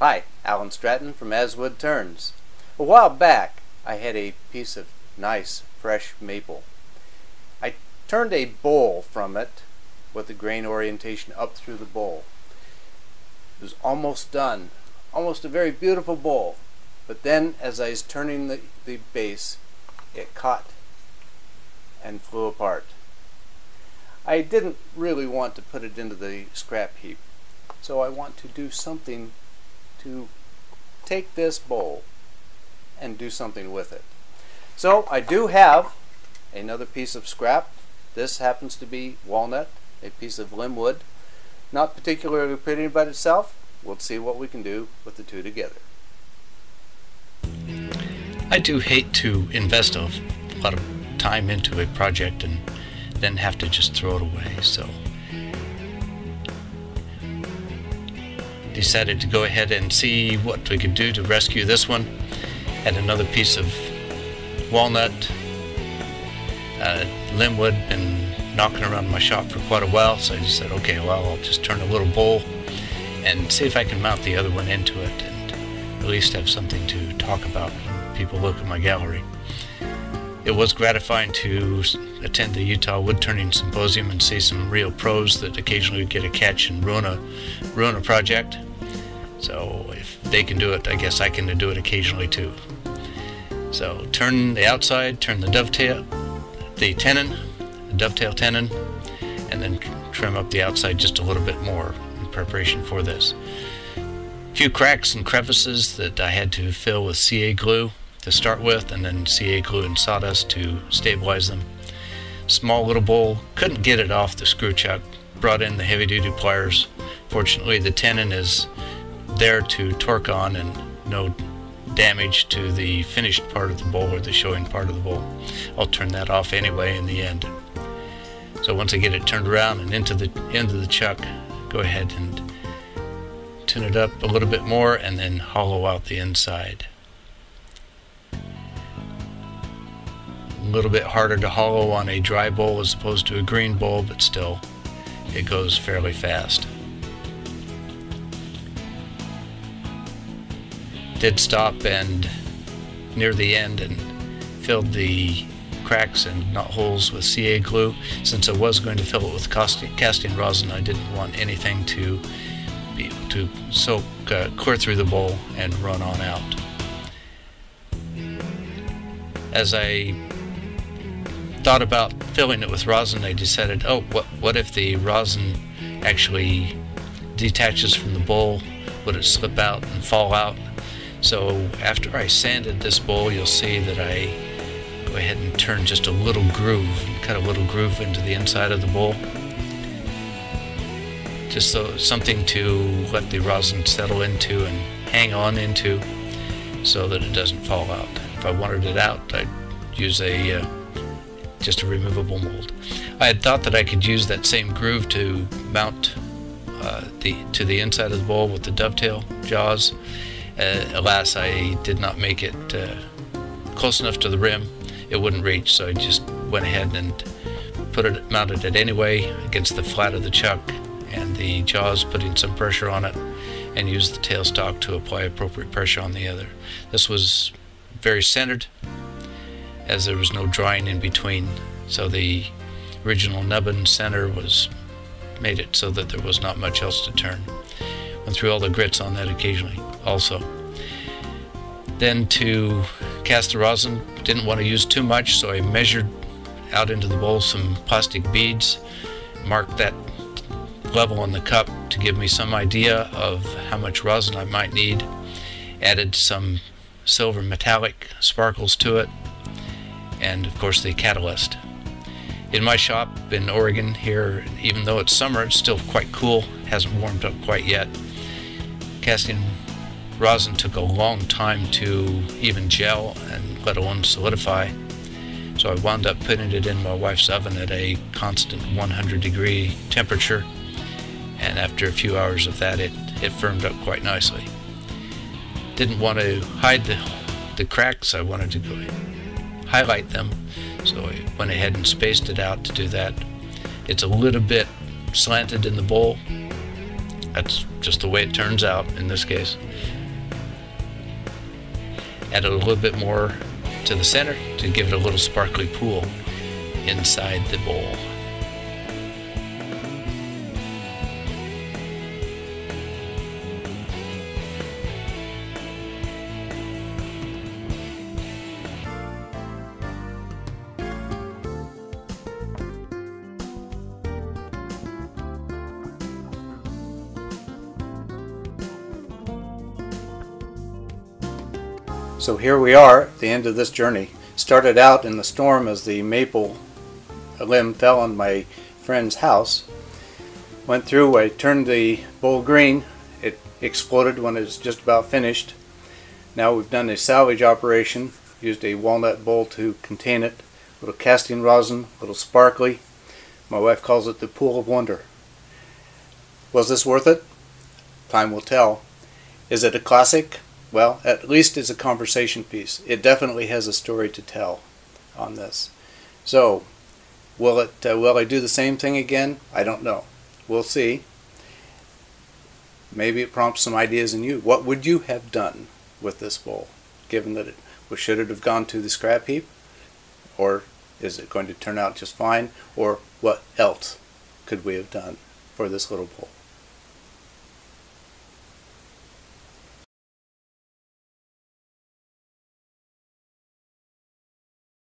Hi, Alan Stratton from As Wood Turns. A while back, I had a piece of nice, fresh maple. I turned a bowl from it with the grain orientation up through the bowl. It was almost done, almost a very beautiful bowl. But then, as I was turning the base, it caught and flew apart. I didn't really want to put it into the scrap heap, so I want to do something to take this bowl and do something with it. So I do have another piece of scrap. This happens to be walnut, a piece of limb wood. Not particularly pretty by itself. We'll see what we can do with the two together. I do hate to invest a lot of time into a project and then have to just throw it away, so decided to go ahead and see what we could do to rescue this one. Had another piece of walnut, limb wood, been knocking around in my shop for quite a while, so I just said, okay, well, I'll just turn a little bowl and see if I can mount the other one into it and at least have something to talk about when people look at my gallery. It was gratifying to attend the Utah Woodturning Symposium and see some real pros that occasionally get a catch and ruin a project. So if they can do it, I guess I can do it occasionally too. So turn the outside, turn the dovetail tenon, and then trim up the outside just a little bit more in preparation for this. A few cracks and crevices that I had to fill with CA glue to start with, and then CA glue and sawdust to stabilize them. Small little bowl, couldn't get it off the screw chuck, brought in the heavy duty pliers. Fortunately the tenon is there to torque on and no damage to the finished part of the bowl or the showing part of the bowl. I'll turn that off anyway in the end. So once I get it turned around and into the end of the chuck, go ahead and tin it up a little bit more and then hollow out the inside. A little bit harder to hollow on a dry bowl as opposed to a green bowl, but still it goes fairly fast. Did stop and near the end and filled the cracks and knot holes with CA glue. Since I was going to fill it with casting rosin, I didn't want anything to be able to soak clear through the bowl and run on out. As I thought about filling it with rosin, I decided, oh, what if the rosin actually detaches from the bowl? Would it slip out and fall out? So after I sanded this bowl, you'll see that I go ahead and turn just a little groove, and cut a little groove into the inside of the bowl. Just so something to let the rosin settle into and hang on into so that it doesn't fall out. If I wanted it out, I'd use just a removable mold. I had thought that I could use that same groove to mount to the inside of the bowl with the dovetail jaws. Alas, I did not make it close enough to the rim. It wouldn't reach, so I just went ahead and mounted it anyway against the flat of the chuck and the jaws, putting some pressure on it, and used the tailstock to apply appropriate pressure on the other. This was very centered, as there was no drawing in between, so the original nubbin center made it so that there was not much else to turn. Went through all the grits on that occasionally also. Then to cast the rosin, didn't want to use too much, so I measured out into the bowl some plastic beads, marked that level on the cup to give me some idea of how much rosin I might need, added some silver metallic sparkles to it, and of course the catalyst. In my shop in Oregon here, even though it's summer, it's still quite cool, hasn't warmed up quite yet. Casting rosin took a long time to even gel and let alone solidify, so I wound up putting it in my wife's oven at a constant 100-degree temperature, and after a few hours of that it firmed up quite nicely. Didn't want to hide the cracks, I wanted to go highlight them, so I went ahead and spaced it out to do that. It's a little bit slanted in the bowl, That's just the way it turns out in this case. Add a little bit more to the center to give it a little sparkly pool inside the bowl. So here we are at the end of this journey. Started out in the storm as the maple limb fell on my friend's house. Went through, I turned the bowl green. It exploded when it was just about finished. Now we've done a salvage operation. Used a walnut bowl to contain it. A little casting rosin, a little sparkly. My wife calls it the pool of wonder. Was this worth it? Time will tell. Is it a classic? Well, at least it's a conversation piece. It definitely has a story to tell on this. So, will I do the same thing again? I don't know. We'll see. Maybe it prompts some ideas in you. What would you have done with this bowl, given that should it have gone to the scrap heap? Or is it going to turn out just fine? Or what else could we have done for this little bowl?